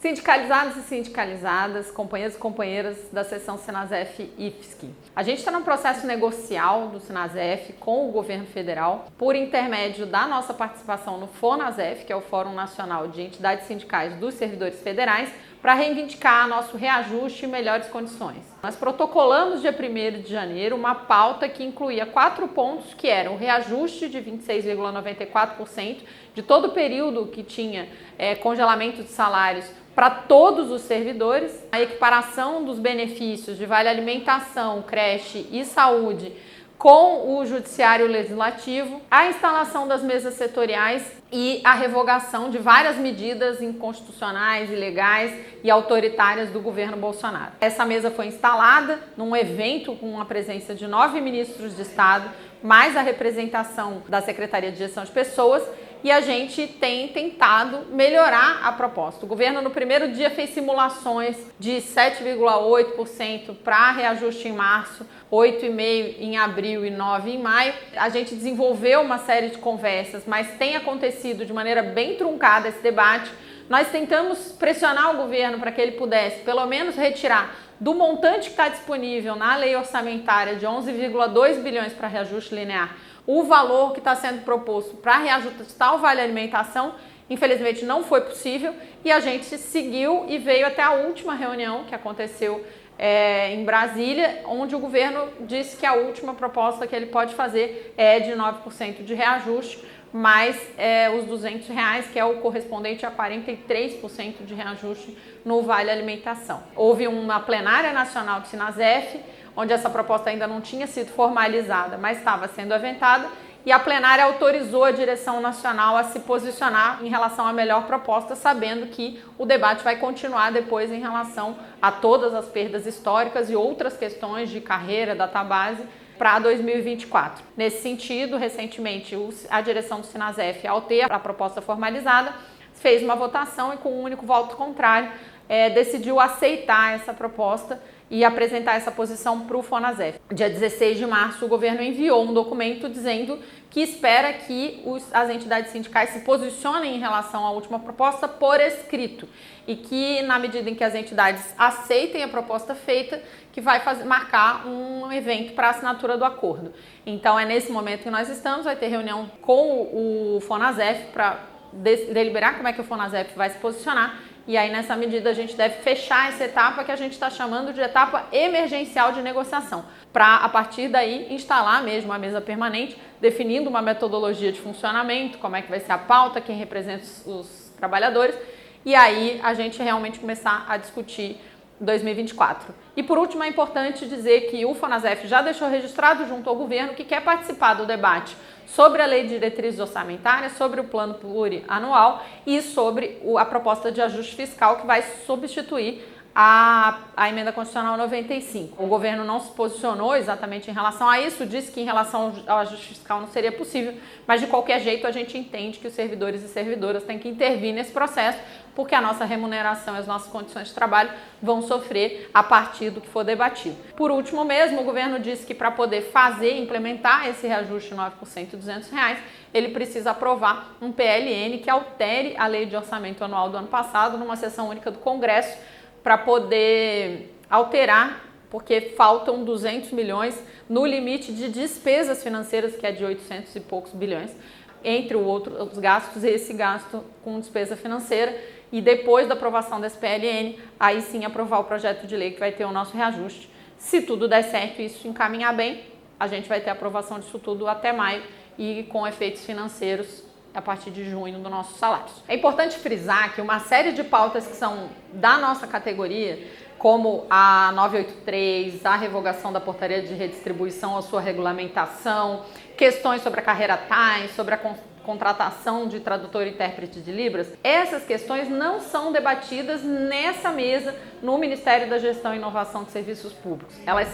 Sindicalizados e sindicalizadas, companheiros e companheiras da seção Sinasef-IFSC. A gente está num processo negocial do Sinasef com o governo federal por intermédio da nossa participação no FONASEF, que é o Fórum Nacional de Entidades Sindicais dos Servidores Federais, para reivindicar nosso reajuste e melhores condições. Nós protocolamos dia 1º de janeiro uma pauta que incluía 4 pontos, que eram o reajuste de 26,94% de todo o período que tinha congelamento de salários para todos os servidores, a equiparação dos benefícios de vale alimentação, creche e saúde com o judiciário legislativo, a instalação das mesas setoriais e a revogação de várias medidas inconstitucionais, ilegais e autoritárias do governo Bolsonaro. Essa mesa foi instalada num evento com a presença de 9 ministros de Estado, mais a representação da Secretaria de Gestão de Pessoas, e a gente tem tentado melhorar a proposta. O governo no primeiro dia fez simulações de 7,8% para reajuste em março, 8,5% em abril e 9% em maio. A gente desenvolveu uma série de conversas, mas tem acontecido de maneira bem truncada esse debate. Nós tentamos pressionar o governo para que ele pudesse, pelo menos, retirar do montante que está disponível na lei orçamentária de 11,2 bilhões para reajuste linear, o valor que está sendo proposto para reajustar o vale alimentação. Infelizmente não foi possível e a gente seguiu e veio até a última reunião que aconteceu em Brasília, onde o governo disse que a última proposta que ele pode fazer é de 9% de reajuste, mais os R$200, que é o correspondente a 43% de reajuste no vale alimentação. Houve uma plenária nacional do Sinasef, onde essa proposta ainda não tinha sido formalizada, mas estava sendo aventada, e a plenária autorizou a direção nacional a se posicionar em relação à melhor proposta, sabendo que o debate vai continuar depois em relação a todas as perdas históricas e outras questões de carreira, database, para 2024. Nesse sentido, recentemente, a direção do Sinasef, ao ter a proposta formalizada, fez uma votação e com um único voto contrário, decidiu aceitar essa proposta e apresentar essa posição para o FONASEF. Dia 16 de março, o governo enviou um documento dizendo que espera que as entidades sindicais se posicionem em relação à última proposta por escrito e que, na medida em que as entidades aceitem a proposta feita, que vai marcar um evento para a assinatura do acordo. Então, é nesse momento que nós estamos, vai ter reunião com o FONASEF para deliberar como é que o FONASEF vai se posicionar. E aí, nessa medida, a gente deve fechar essa etapa que a gente está chamando de etapa emergencial de negociação, para, a partir daí, instalar mesmo a mesa permanente, definindo uma metodologia de funcionamento, como é que vai ser a pauta, quem representa os trabalhadores, e aí a gente realmente começar a discutir 2024. E por último, é importante dizer que o FONASEF já deixou registrado junto ao governo que quer participar do debate sobre a Lei de Diretrizes Orçamentárias, sobre o Plano Plurianual e sobre a proposta de ajuste fiscal que vai substituir a Emenda Constitucional 95. O governo não se posicionou exatamente em relação a isso, disse que em relação ao ajuste fiscal não seria possível, mas de qualquer jeito a gente entende que os servidores e servidoras têm que intervir nesse processo, porque a nossa remuneração e as nossas condições de trabalho vão sofrer a partir do que for debatido. Por último mesmo, o governo disse que para poder implementar esse reajuste de 9% de R$200, ele precisa aprovar um PLN que altere a Lei de Orçamento Anual do ano passado numa sessão única do Congresso, para poder alterar, porque faltam 200 milhões no limite de despesas financeiras, que é de 800 e poucos bilhões, entre os gastos, esse gasto com despesa financeira, e depois da aprovação desse PLN, aí sim aprovar o projeto de lei que vai ter o nosso reajuste. Se tudo der certo e isso encaminhar bem, a gente vai ter a aprovação disso tudo até maio e com efeitos financeiros a partir de junho dos nossos salários. É importante frisar que uma série de pautas que são da nossa categoria, como a 983, a revogação da portaria de redistribuição à sua regulamentação, questões sobre a carreira time, sobre a contratação de tradutor e intérprete de Libras, essas questões não são debatidas nessa mesa no Ministério da Gestão e Inovação de Serviços Públicos. Elas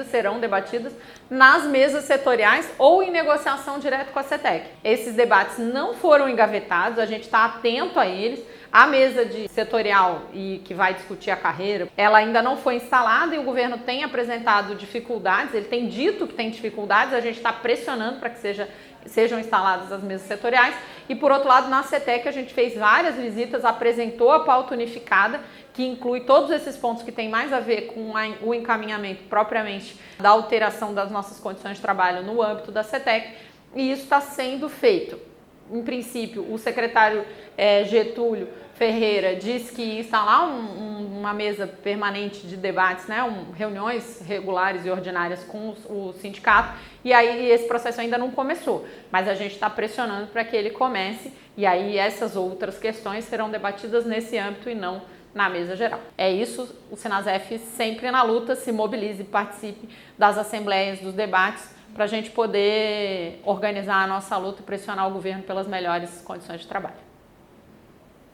serão debatidas nas mesas setoriais ou em negociação direto com a CETEC. Esses debates não foram engavetados, a gente está atento a eles. A mesa setorial e que vai discutir a carreira, ela ainda não foi instalada e o governo tem apresentado dificuldades, ele tem dito que tem dificuldades, a gente está pressionando para que sejam instaladas as mesas setoriais. E por outro lado, na CETEC a gente fez várias visitas, apresentou a pauta unificada, que inclui todos esses pontos que tem mais a ver com o encaminhamento propriamente da alteração das nossas condições de trabalho no âmbito da CETEC, e isso está sendo feito. Em princípio, o secretário Getúlio Ferreira disse que ia instalar uma mesa permanente de debates, né, reuniões regulares e ordinárias com o sindicato, e aí esse processo ainda não começou, mas a gente está pressionando para que ele comece, e aí essas outras questões serão debatidas nesse âmbito e não na mesa geral. É isso, o Sinasef sempre na luta, se mobilize, participe das assembleias, dos debates, para a gente poder organizar a nossa luta e pressionar o governo pelas melhores condições de trabalho.